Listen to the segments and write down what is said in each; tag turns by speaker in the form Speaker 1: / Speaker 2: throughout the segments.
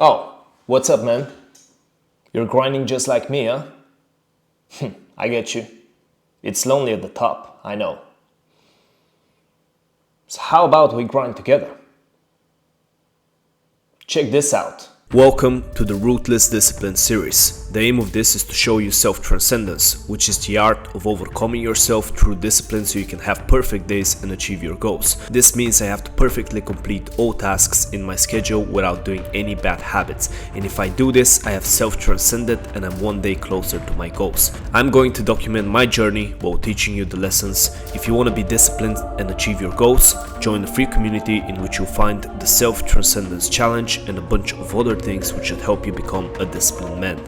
Speaker 1: Oh, what's up, man? You're grinding just like me, huh? I get you. It's lonely at the top, I know. So how about we grind together? Check this out. Welcome to the Ruthless Discipline series. The aim of this is to show you self-transcendence, which is the art of overcoming yourself through discipline so you can have perfect days and achieve your goals. This means I have to perfectly complete all tasks in my schedule without doing any bad habits. And if I do this, I have self-transcended and I'm one day closer to my goals. I'm going to document my journey while teaching you the lessons. If you want to be disciplined and achieve your goals, join the free community in which you'll find the Self-Transcendence Challenge and a bunch of other things which should help you become a disciplined man.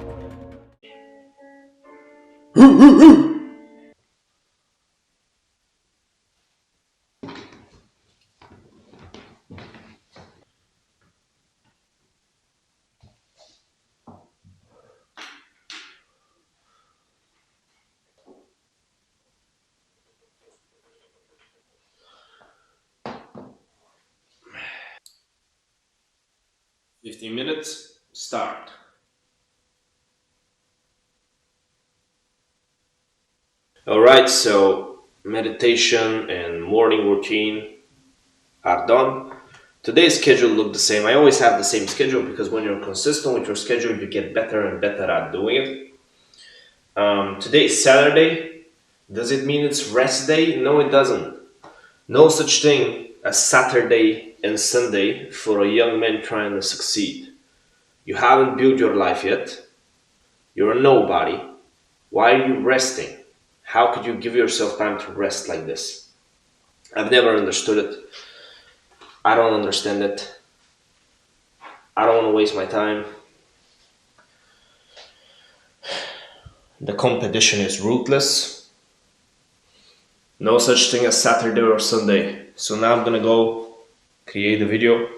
Speaker 1: "15 minutes, start." Alright, so meditation and morning routine are done. Today's schedule looked the same. I always have the same schedule because when you're consistent with your schedule, you get better and better at doing it. Today is Saturday. Does it mean it's rest day? No, it doesn't. No such thing as Saturday and Sunday for a young man trying to succeed. You haven't built your life yet. You're a nobody. Why are you resting? How could you give yourself time to rest like this? I've never understood it. I don't understand it. I don't want to waste my time. The competition is ruthless. No such thing as Saturday or Sunday. So now I'm gonna go create a video.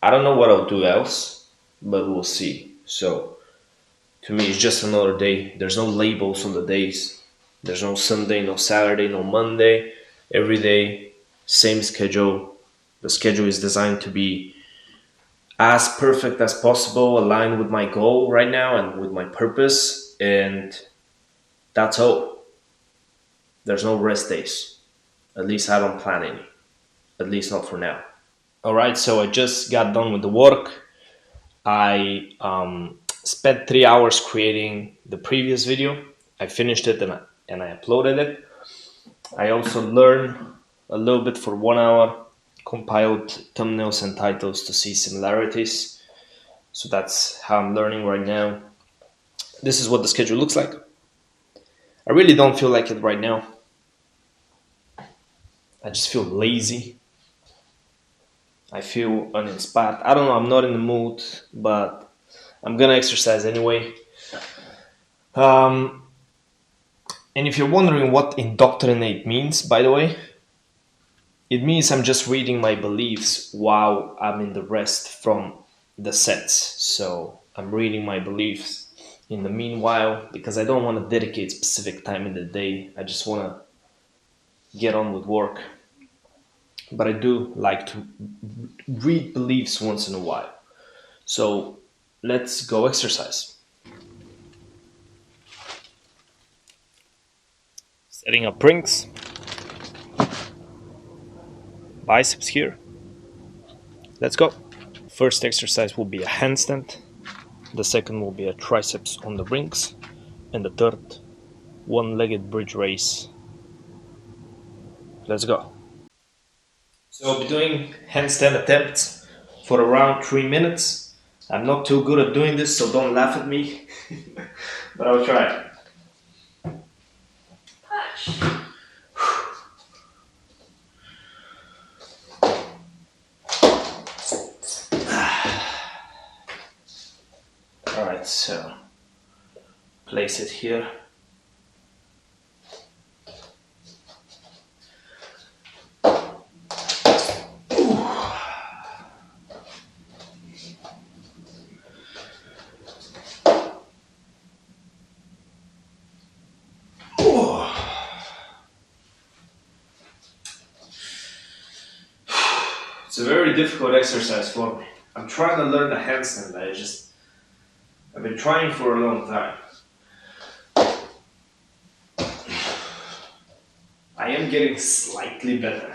Speaker 1: I don't know what I'll do else, but we'll see. So to me, it's just another day. There's no labels on the days. There's no Sunday, no Saturday, no Monday. Every day, same schedule. The schedule is designed to be as perfect as possible, aligned with my goal right now and with my purpose. And that's all. There's no rest days. At least I don't plan any. At least not for now. Alright, so I just got done with the work. I spent 3 hours creating the previous video. I finished it and I uploaded it. I also learned a little bit for 1 hour, compiled thumbnails and titles to see similarities. So that's how I'm learning right now. This is what the schedule looks like. I really don't feel like it right now. I just feel lazy. I feel uninspired. I don't know, I'm not in the mood, but I'm gonna exercise anyway. And if you're wondering what indoctrinate means, by the way, it means I'm just reading my beliefs while I'm in the rest from the sets. So I'm reading my beliefs in the meanwhile because I don't want to dedicate specific time in the day. I just want to get on with work. But I do like to read beliefs once in a while. So let's go exercise. Setting up rings. Biceps here. Let's go. First exercise will be a handstand. The second will be a triceps on the rings. And the third, one-legged bridge raise. Let's go. So I'll be doing handstand attempts for around 3 minutes. I'm not too good at doing this, so don't laugh at me. But I'll try. Push. Alright, so place it here. It's a very difficult exercise for me. I'm trying to learn the handstand. I've been trying for a long time. I am getting slightly better.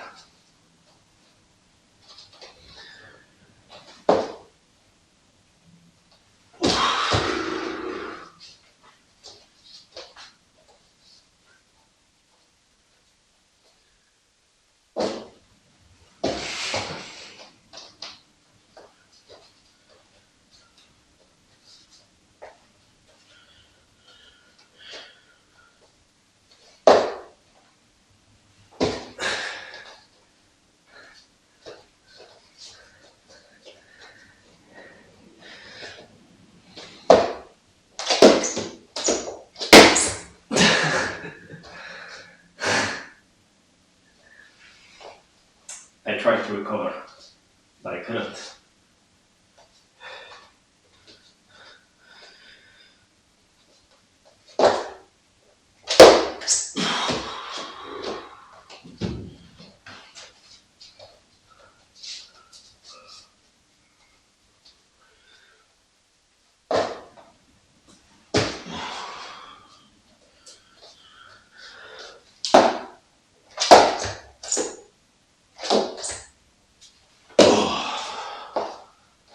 Speaker 1: I tried to recover, but I couldn't.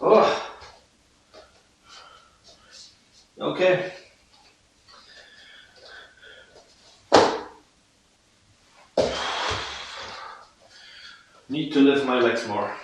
Speaker 1: Oh, okay. Need to lift my legs more.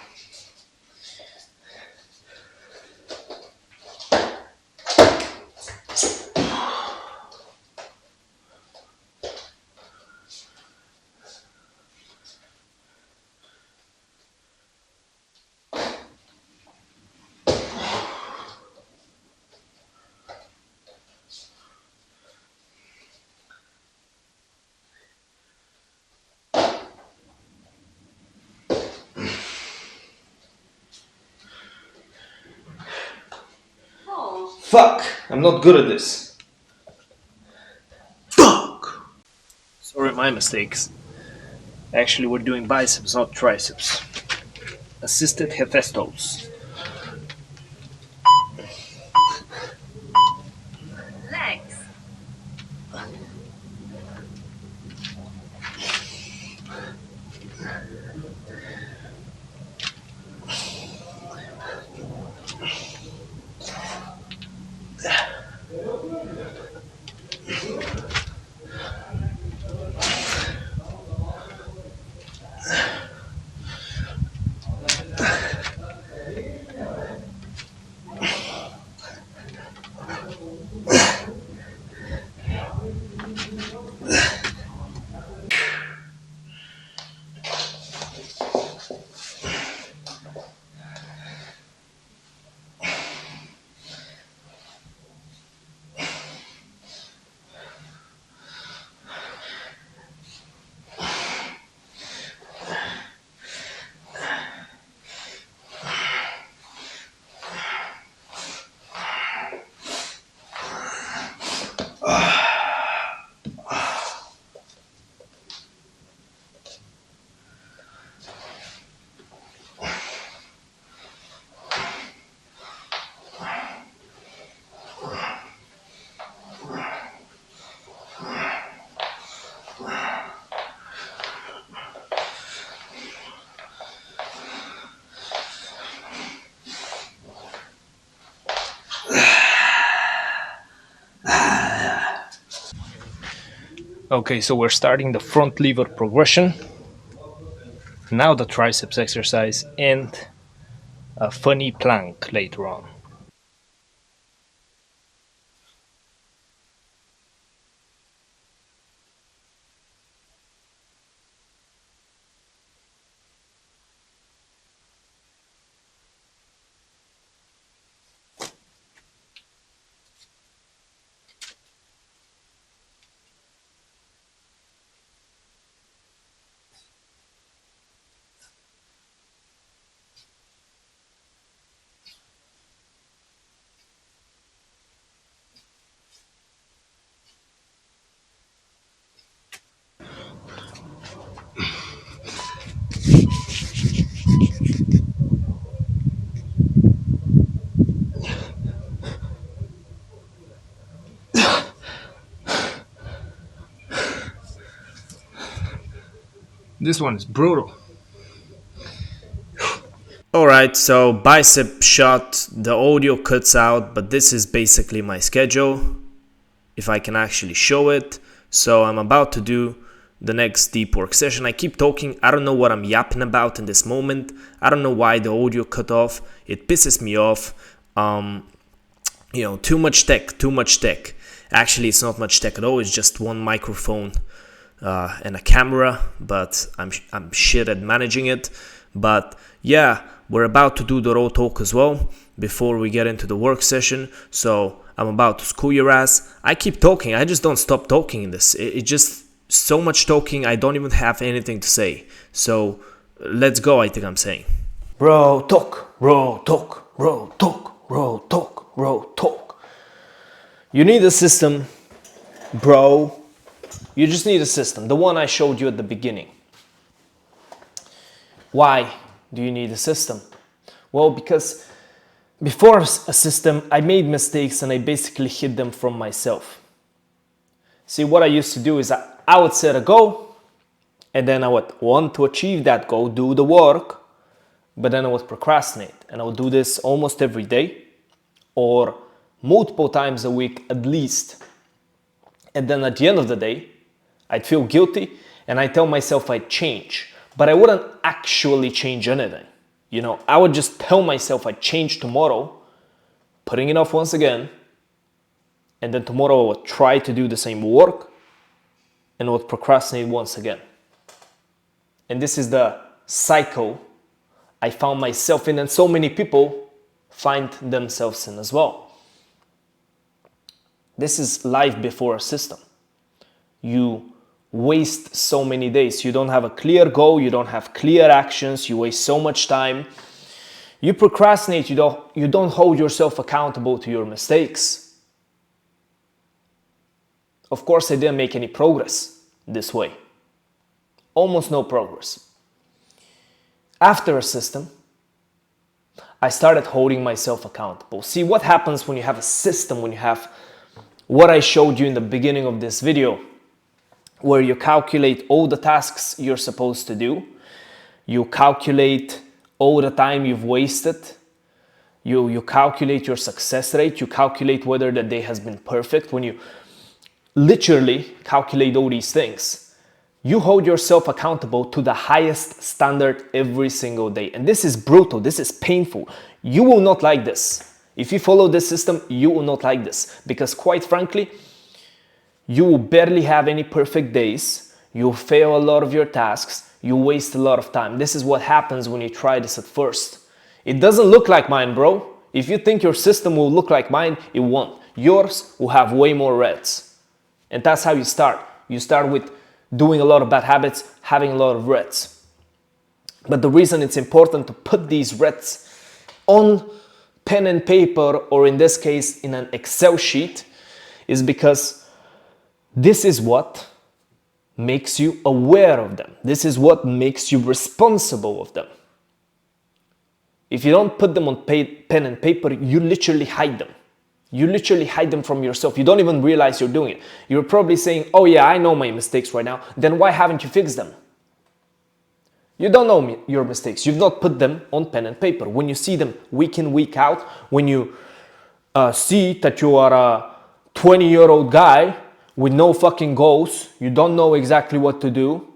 Speaker 1: Fuck! I'm not good at this. Fuck! Sorry, my mistakes. Actually, we're doing biceps, not triceps. Assisted Hephaestus.
Speaker 2: Legs. Okay, so we're starting the front lever progression. Now the triceps exercise and a funny plank later on. This one is brutal.
Speaker 1: Alright, so bicep shot, the audio cuts out, but this is basically my schedule, if I can actually show it. So I'm about to do the next deep work session. I keep talking, I don't know what I'm yapping about in this moment. I don't know why the audio cut off. It pisses me off. Too much tech. Actually, it's not much tech at all. It's just one microphone and a camera, but I'm shit at managing it. But yeah, we're about to do the raw talk as well before we get into the work session. So I'm about to school your ass. I keep talking. I just don't stop talking in this. It just so much talking. I don't even have anything to say. So let's go. I think I'm saying. Raw talk, raw talk, raw talk, raw talk, raw talk. You need a system, bro. You just need a system. The one I showed you at the beginning. Why do you need a system? Well, because before a system, I made mistakes and I basically hid them from myself. See, what I used to do is I would set a goal and then I would want to achieve that goal, do the work, but then I would procrastinate. And I would do this almost every day or multiple times a week at least. And then at the end of the day, I'd feel guilty and I'd tell myself I'd change. But I wouldn't actually change anything. I would just tell myself I'd change tomorrow, putting it off once again, and then tomorrow I would try to do the same work and I would procrastinate once again. And this is the cycle I found myself in, and so many people find themselves in as well. This is life before a system. You waste so many days. You don't have a clear goal. You don't have clear actions. You waste so much time. You procrastinate. You don't hold yourself accountable to your mistakes. Of course, I didn't make any progress this way. Almost no progress. After a system, I started holding myself accountable. See, what happens when you have a system, when you have what I showed you in the beginning of this video, where you calculate all the tasks you're supposed to do. You calculate all the time you've wasted. You calculate your success rate. You calculate whether the day has been perfect. When you literally calculate all these things, you hold yourself accountable to the highest standard every single day. And this is brutal. This is painful. You will not like this. If you follow this system, you will not like this. Because quite frankly, you will barely have any perfect days. You'll fail a lot of your tasks. You waste a lot of time. This is what happens when you try this at first. It doesn't look like mine, bro. If you think your system will look like mine, it won't. Yours will have way more reds. And that's how you start. You start with doing a lot of bad habits, having a lot of reds. But the reason it's important to put these reds on pen and paper, or in this case, in an Excel sheet, is because this is what makes you aware of them. This is what makes you responsible of them. If you don't put them on pen and paper, you literally hide them. You literally hide them from yourself. You don't even realize you're doing it. You're probably saying, oh yeah, I know my mistakes right now. Then why haven't you fixed them? You don't know your mistakes. You've not put them on pen and paper. When you see them week in, week out, when you see that you are a 20-year-old guy with no fucking goals, you don't know exactly what to do,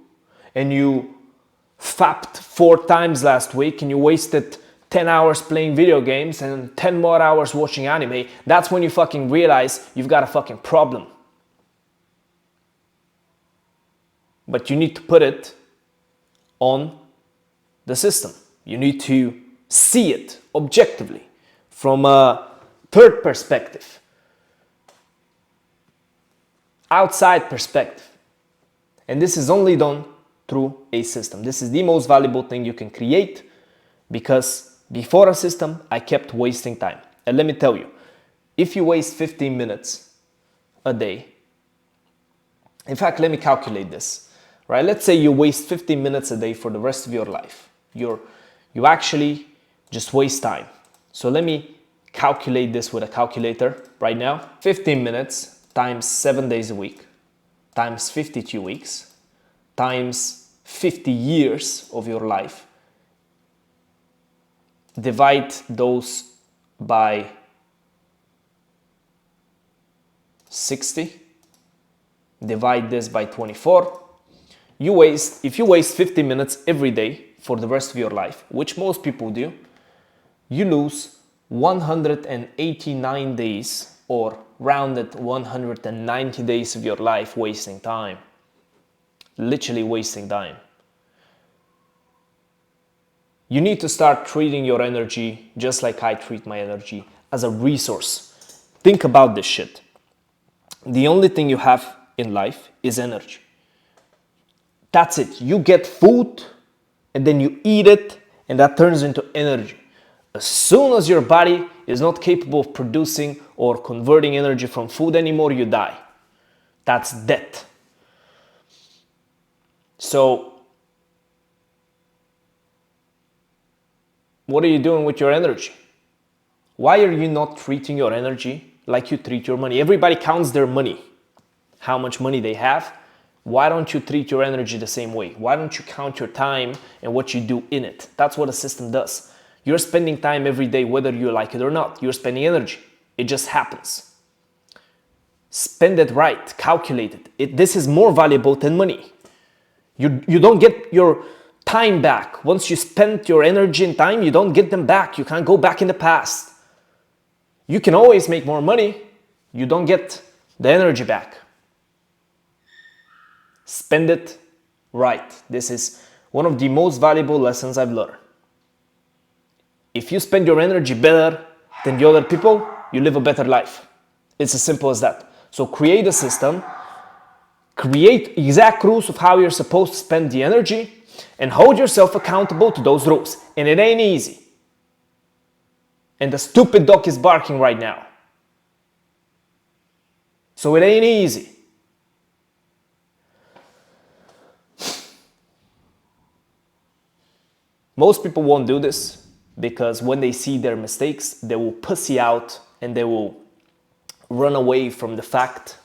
Speaker 1: and you fapped 4 times last week and you wasted 10 hours playing video games and 10 more hours watching anime, that's when you fucking realize you've got a fucking problem. But you need to put it on the system. You need to see it objectively from a third perspective. Outside perspective. And this is only done through a system. This is the most valuable thing you can create, because before a system, I kept wasting time. And let me tell you, if you waste 15 minutes a day, in fact, let me calculate this, right? Let's say you waste 15 minutes a day for the rest of your life. You actually just waste time. So let me calculate this with a calculator right now. 15 minutes times 7 days a week times 52 weeks times 50 years of your life, divide those by 60, divide this by 24. If you waste 50 minutes every day for the rest of your life, which most people do, you lose 189 days, or rounded 190 days of your life wasting time. Literally wasting time. You need to start treating your energy just like I treat my energy, as a resource. Think about this shit. The only thing you have in life is energy. That's it. You get food and then you eat it, and that turns into energy. As soon as your body is not capable of producing or converting energy from food anymore, you die. That's death. So, what are you doing with your energy? Why are you not treating your energy like you treat your money? Everybody counts their money, how much money they have. Why don't you treat your energy the same way? Why don't you count your time and what you do in it? That's what a system does. You're spending time every day, whether you like it or not. You're spending energy. It just happens. Spend it right. Calculate it. This is more valuable than money. You don't get your time back. Once you spend your energy and time, you don't get them back. You can't go back in the past. You can always make more money. You don't get the energy back. Spend it right. This is one of the most valuable lessons I've learned. If you spend your energy better than the other people, you live a better life. It's as simple as that. So create a system, create exact rules of how you're supposed to spend the energy, and hold yourself accountable to those rules. And it ain't easy. And the stupid dog is barking right now. So it ain't easy. Most people won't do this because when they see their mistakes, they will pussy out and they will run away from the fact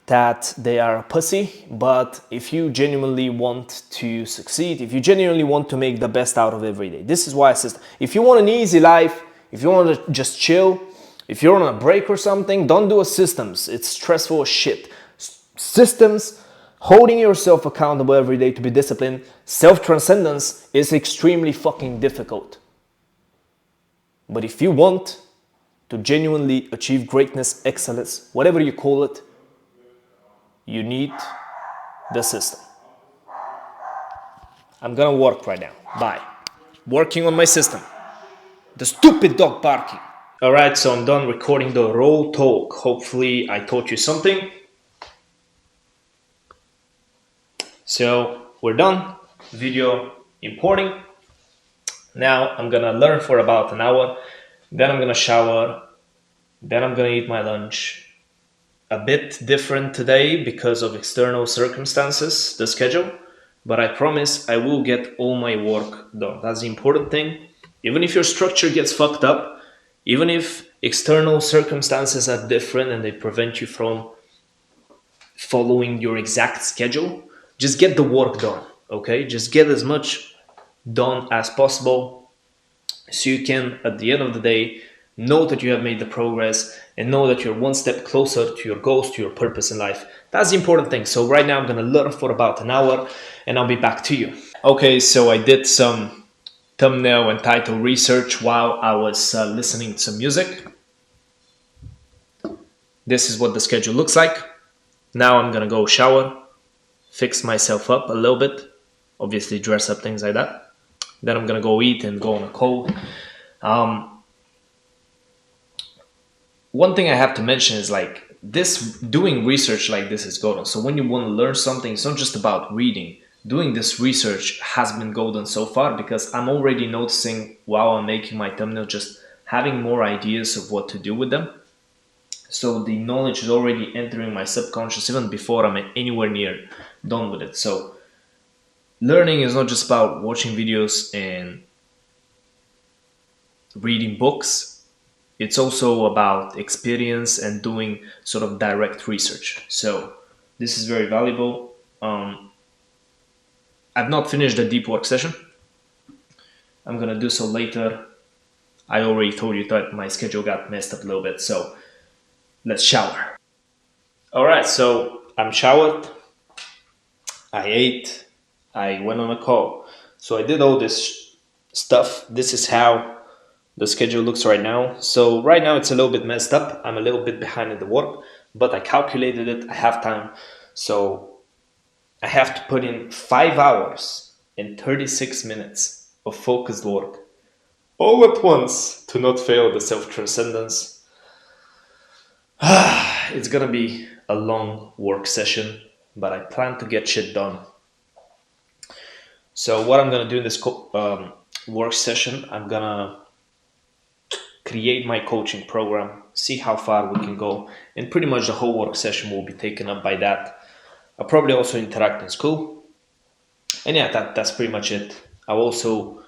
Speaker 1: that they are a pussy. But if you genuinely want to succeed, if you genuinely want to make the best out of every day, this is why I say, if you want an easy life, if you want to just chill, if you're on a break or something, don't do a systems. It's stressful as shit. Systems, holding yourself accountable every day to be disciplined, self-transcendence is extremely fucking difficult. But if you want to genuinely achieve greatness, excellence, whatever you call it, you need the system. I'm gonna work right now. Bye. Working on my system. The stupid dog barking. Alright, so I'm done recording the raw talk. Hopefully I taught you something. So we're done. Video importing. Now I'm gonna learn for about an hour. Then I'm gonna shower. Then I'm gonna eat my lunch. A bit different today because of external circumstances, the schedule. But I promise I will get all my work done. That's the important thing. Even if your structure gets fucked up, even if external circumstances are different and they prevent you from following your exact schedule, just get the work done, okay? Just get as much done as possible so you can, at the end of the day, know that you have made the progress and know that you're one step closer to your goals, to your purpose in life. That's the important thing. So right now I'm gonna learn for about an hour and I'll be back to you. Okay, so I did some thumbnail and title research while I was listening to some music. This is what the schedule looks like. Now I'm gonna go shower, fix myself up a little bit, obviously dress up, things like that. Then I'm gonna go eat and go on a call. One thing I have to mention is like this, doing research like this is golden. So when you want to learn something, it's not just about reading. Doing this research has been golden so far because I'm already noticing while I'm making my thumbnail, just having more ideas of what to do with them. So the knowledge is already entering my subconscious even before I'm anywhere near done with it. So learning is not just about watching videos and reading books. It's also about experience and doing sort of direct research. So this is very valuable. I've not finished the deep work session. I'm gonna do so later. I already told you that my schedule got messed up a little bit, so let's shower. Alright, so I'm showered, I ate, I went on a call. So I did all this stuff. This is how the schedule looks right now. So right now it's a little bit messed up. I'm a little bit behind in the work, but I calculated it. I have time. So I have to put in 5 hours and 36 minutes of focused work all at once to not fail the self-transcendence. It's gonna be a long work session, but I plan to get shit done. So what I'm gonna do in this work session, I'm gonna create my coaching program, see how far we can go, and pretty much the whole work session will be taken up by that. I'll probably also interact in Skool, and yeah, that's pretty much it. I'll also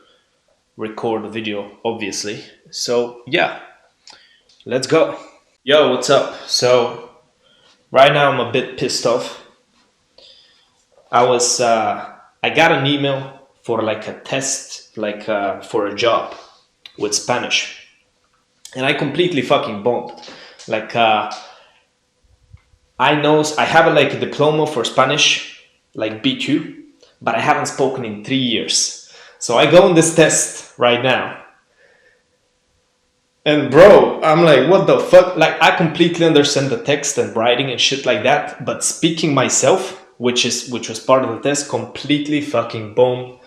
Speaker 1: record a video, obviously. So yeah, let's go. Yo, what's up? So right now I'm a bit pissed off. I got an email for like a test, like for a job with Spanish, and I completely fucking bombed. Like I know I have like a diploma for Spanish, like B2, but I haven't spoken in 3 years. So I go on this test right now. And bro, I'm like, what the fuck? Like, I completely understand the text and writing and shit like that, but speaking myself, which was part of the test, completely fucking bombed.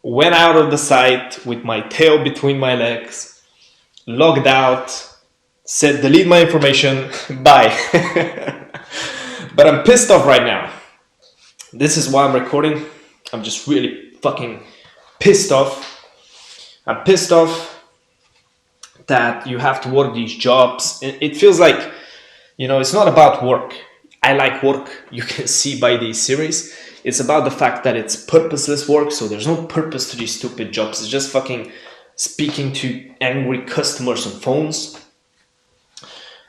Speaker 1: Went out of the site with my tail between my legs, logged out, said delete my information, bye. But I'm pissed off right now. This is why I'm recording. I'm just really fucking pissed off. I'm pissed off that you have to work these jobs. It feels like, it's not about work. I like work, you can see by these series. It's about the fact that it's purposeless work, so there's no purpose to these stupid jobs. It's just fucking speaking to angry customers on phones.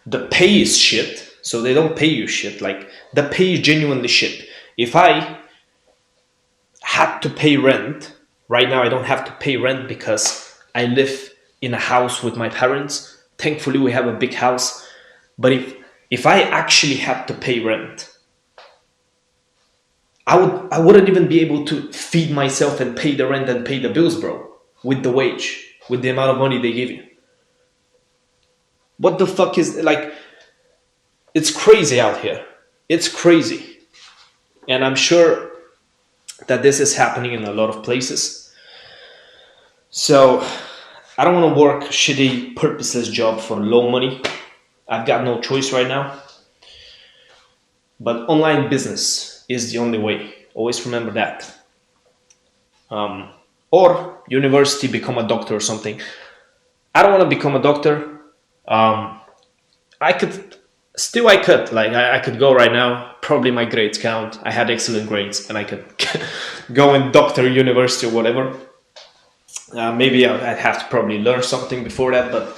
Speaker 1: The pay is shit, so they don't pay you shit. Like, the pay is genuinely shit. If I had to pay rent, right now I don't have to pay rent because I live in a house with my parents. Thankfully, we have a big house. But if I actually had to pay rent, I wouldn't even be able to feed myself and pay the rent and pay the bills, bro, with the wage, with the amount of money they give you. What the fuck is, like, it's crazy out here. It's crazy. And I'm sure that this is happening in a lot of places. So I don't want to work a shitty, purposeless job for low money. I've got no choice right now. But online business is the only way. Always remember that. Or university, become a doctor or something. I don't want to become a doctor. I could. Like, I could go right now. Probably my grades count. I had excellent grades, and I could go in doctor university or whatever. Maybe I'd have to probably learn something before that, but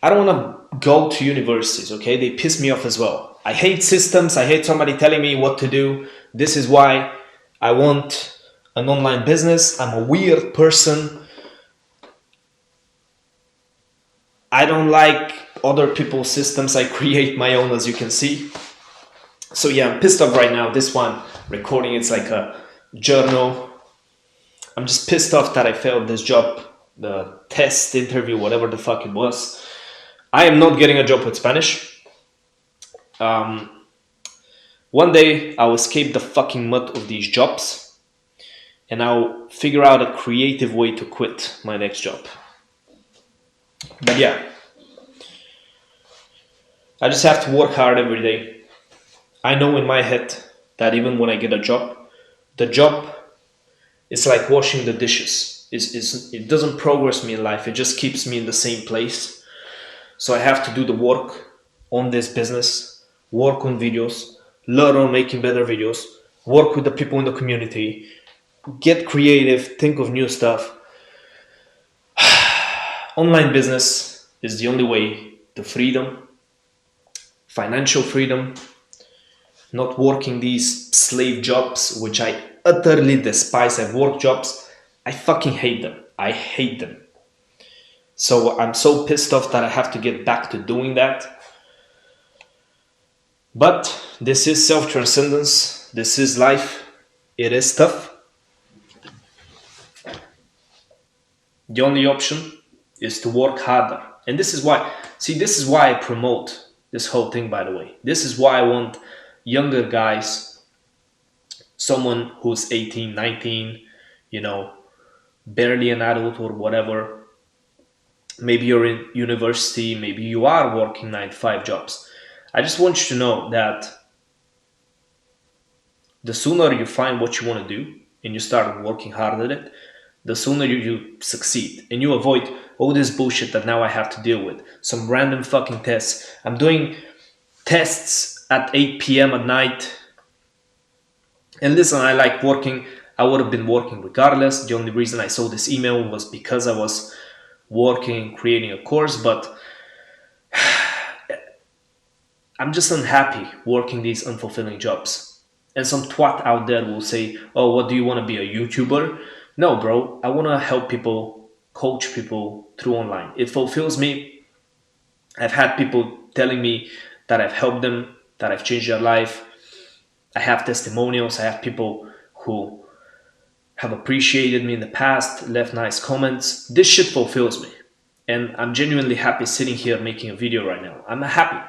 Speaker 1: I don't want to go to universities, okay? They piss me off as well. I hate systems. I hate somebody telling me what to do. This is why I want an online business. I'm a weird person. I don't like other people's systems. I create my own, as you can see. So yeah, I'm pissed off right now. This one recording, it's like a journal. I'm just pissed off that I failed this job, the test, interview, whatever the fuck it was. I am not getting a job with Spanish. One day I'll escape the fucking mud of these jobs, and I'll figure out a creative way to quit my next job. But yeah, I just have to work hard every day. I know in my head that even when I get a job, the job is like washing the dishes. It doesn't progress me in life. It just keeps me in the same place. So I have to do the work on this business, work on videos, learn on making better videos, work with the people in the community, get creative, think of new stuff. Online business is the only way to freedom, financial freedom, not working these slave jobs, which I utterly despise. I've worked jobs. I fucking hate them. I hate them. So I'm so pissed off that I have to get back to doing that. But this is self-transcendence. This is life. It is tough. The only option is to work harder. And this is why, this is why I promote this whole thing, by the way. This is why I want younger guys, someone who's 18, 19, barely an adult or whatever. Maybe you're in university, maybe you are working 9 to 5 jobs. I just want you to know that the sooner you find what you want to do and you start working hard at it, the sooner you succeed and you avoid all this bullshit that now I have to deal with. Some random fucking tests. I'm doing tests at 8 p.m. at night. And listen, I like working. I would have been working regardless. The only reason I saw this email was because I was working, creating a course, but I'm just unhappy working these unfulfilling jobs. And some twat out there will say, oh, what do you want to be, a YouTuber? No, bro, I want to help people, coach people through online. It fulfills me. I've had people telling me that I've helped them, that I've changed their life. I have testimonials. I have people who have appreciated me in the past, left nice comments. This shit fulfills me. And I'm genuinely happy sitting here making a video right now. I'm happy.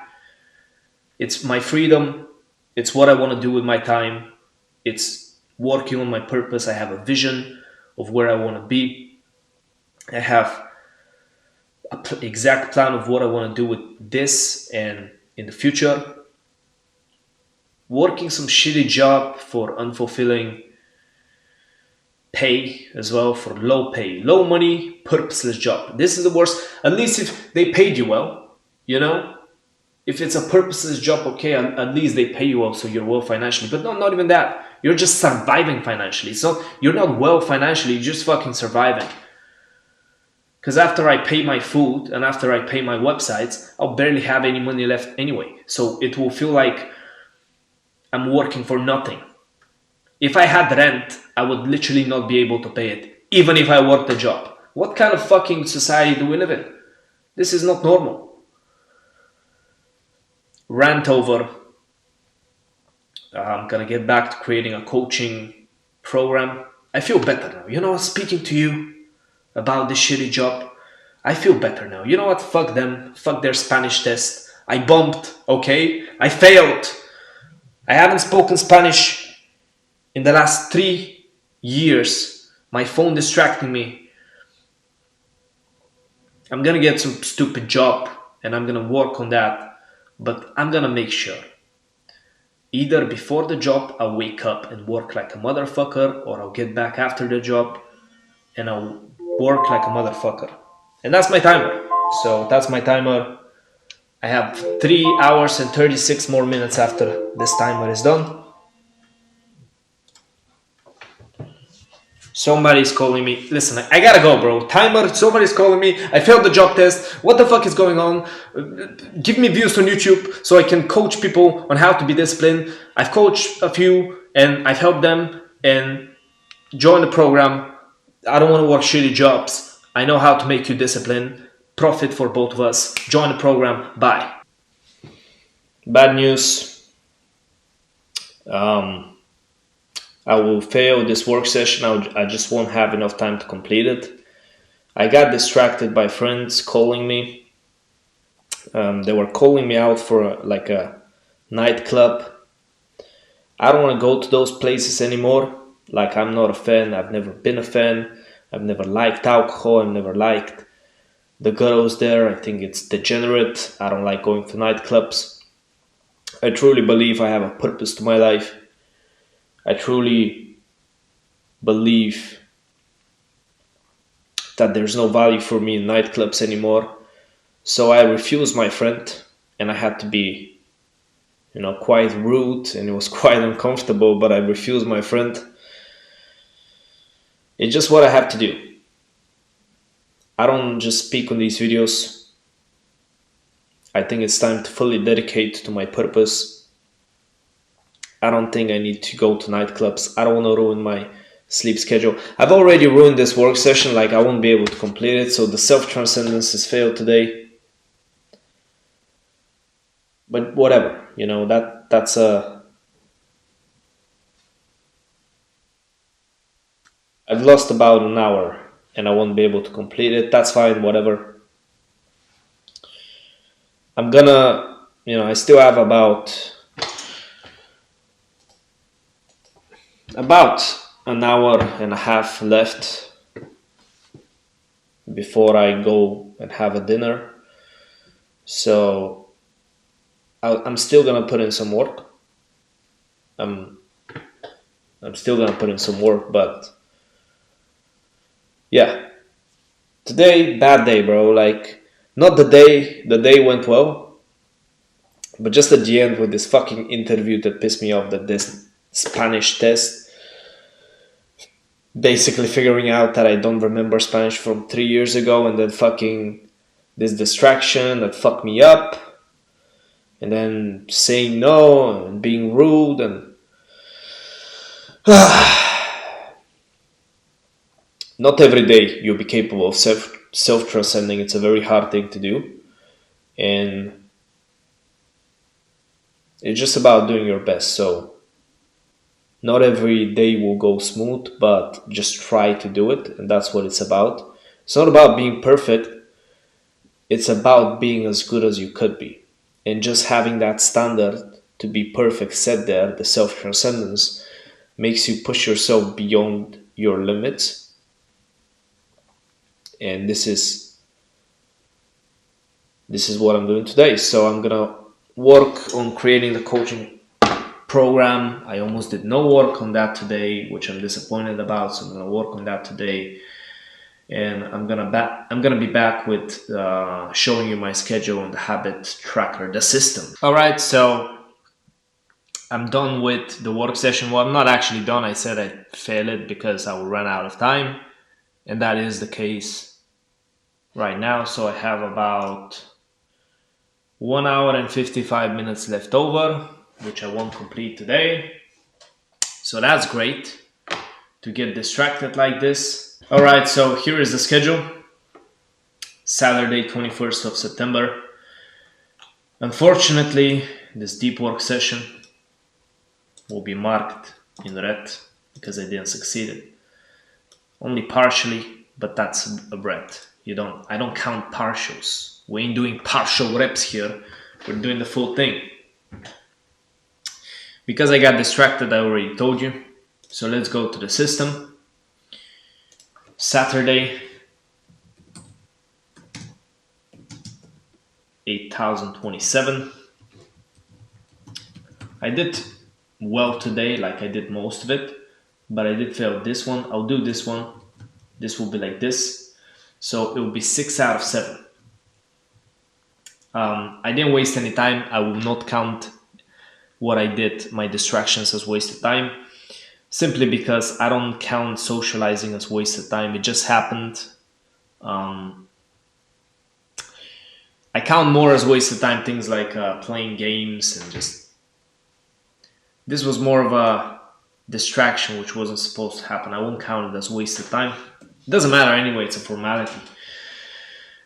Speaker 1: It's my freedom. It's what I want to do with my time. It's working on my purpose. I have a vision of where I want to be. I have an exact plan of what I want to do with this and in the future. Working some shitty job for unfulfilling pay as well, for low pay, low money, purposeless job. This is the worst. At least if they paid you well, if it's a purposeless job, okay, at least they pay you well, so you're well financially. But no, not even that. You're just surviving financially. You're not well financially, you're just fucking surviving. Because after I pay my food and after I pay my websites, I'll barely have any money left anyway. So it will feel like I'm working for nothing. If I had rent, I would literally not be able to pay it, even if I worked a job. What kind of fucking society do we live in? This is not normal. Rant over. I'm gonna get back to creating a coaching program. I feel better now. Speaking to you about this shitty job, I feel better now. You know what? Fuck them. Fuck their Spanish test. I bumped, okay? I failed. I haven't spoken Spanish in the last 3 years. My phone distracting me. I'm gonna get some stupid job and I'm gonna work on that. But I'm gonna make sure. Either before the job, I'll wake up and work like a motherfucker, or I'll get back after the job and I'll work like a motherfucker. And that's my timer. So that's my timer. I have 3 hours and 36 more minutes after this timer is done. Somebody's calling me. Listen, I gotta go, bro. Timer, somebody's calling me. I failed the job test. What the fuck is going on? Give me views on YouTube so I can coach people on how to be disciplined. I've coached a few and I've helped them, and join the program. I don't want to work shitty jobs. I know how to make you disciplined. Profit for both of us. Join the program. Bye. Bad news. I will fail this work session. I just won't have enough time to complete it. I got distracted by friends calling me. They were calling me out for a nightclub. I don't want to go to those places anymore. I'm not a fan. I've never been a fan. I've never liked alcohol. I've never liked the girls there. I think it's degenerate. I don't like going to nightclubs. I truly believe I have a purpose to my life. I truly believe that there's no value for me in nightclubs anymore. So I refused my friend, and I had to be, quite rude, and it was quite uncomfortable, but I refused my friend. It's just what I have to do. I don't just speak on these videos. I think it's time to fully dedicate to my purpose. I don't think I need to go to nightclubs. I don't want to ruin my sleep schedule. I've already ruined this work session, like I won't be able to complete it, so the self-transcendence has failed today. But whatever, that's a... I've lost about an hour and I won't be able to complete it. That's fine, whatever. I'm gonna, I still have about an hour and a half left before I go and have a dinner. So I'm still gonna put in some work. I'm still gonna put in some work, but yeah, today bad day, bro. Like, not the day went well, but just at the end with this fucking interview that pissed me off. That this Spanish test, basically figuring out that I don't remember Spanish from 3 years ago, and then fucking this distraction that fucked me up, and then saying no and being rude and not every day you'll be capable of self transcending. It's a very hard thing to do, and it's just about doing your best. So not every day will go smooth, but just try to do it, and that's what it's about. It's not about being perfect. It's about being as good as you could be, and just having that standard to be perfect set there. The self transcendence makes you push yourself beyond your limits, and this is what I'm doing today. So I'm gonna work on creating the coaching program. I almost did no work on that today, which I'm disappointed about. So I'm gonna work on that today, and I'm gonna be back with showing you my schedule and the habit tracker, the system. All right, so I'm done with the work session. Well, I'm not actually done. I said I'd fail it because I will run out of time, and that is the case right now. So I have about 1 hour and 55 minutes left over, which I won't complete today. So that's great to get distracted like this. All right, so here is the schedule. Saturday, 21st of September. Unfortunately, this deep work session will be marked in red because I didn't succeed. Only partially, but that's a red. I don't count partials. We ain't doing partial reps here. We're doing the full thing. Because I got distracted, I already told you. So let's go to the system. Saturday, 8,027. I did well today, like I did most of it, but I did fail this one. I'll do this one. This will be like this. So it will be 6 out of 7. I didn't waste any time. I will not count what I did, my distractions, as wasted time, simply because I don't count socializing as wasted time. It just happened. I count more as wasted time things like playing games and just... This was more of a distraction which wasn't supposed to happen. I won't count it as wasted time. It doesn't matter anyway, it's a formality.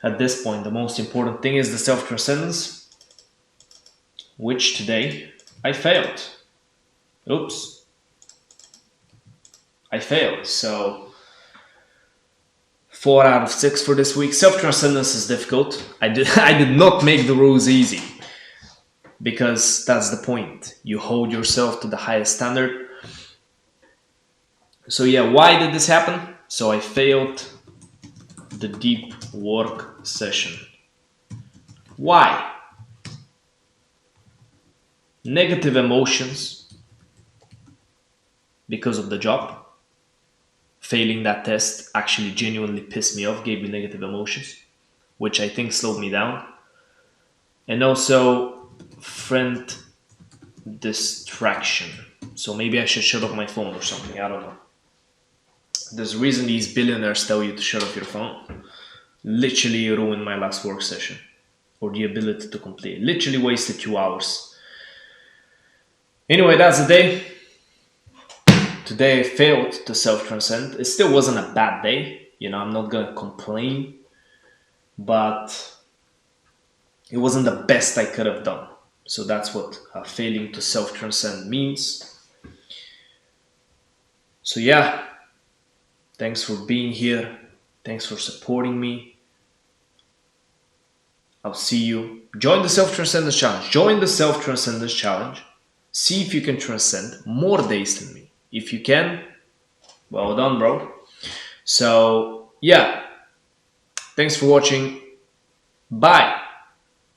Speaker 1: At this point, the most important thing is the self-transcendence, which today I failed. Oops. I failed, so 4 out of 6 for this week. Self-transcendence is difficult. I did not make the rules easy, because that's the point. You hold yourself to the highest standard. So yeah, why did this happen? So I failed the deep work session. Why? Negative emotions because of the job. Failing that test actually genuinely pissed me off, gave me negative emotions, which I think slowed me down. And also friend distraction. So maybe I should shut off my phone or something, I don't know. There's a reason these billionaires tell you to shut off your phone. Literally ruined my last work session, or the ability to complete. Literally wasted 2 hours. Anyway, that's the day. Today I failed to self-transcend. It still wasn't a bad day. I'm not gonna complain, but it wasn't the best I could have done. So that's what failing to self-transcend means. So yeah, thanks for being here. Thanks for supporting me. I'll see you. Join the self-transcendence challenge. Join the self-transcendence challenge. See if you can transcend more days than me. If you can, well done, bro. So yeah, thanks for watching. Bye.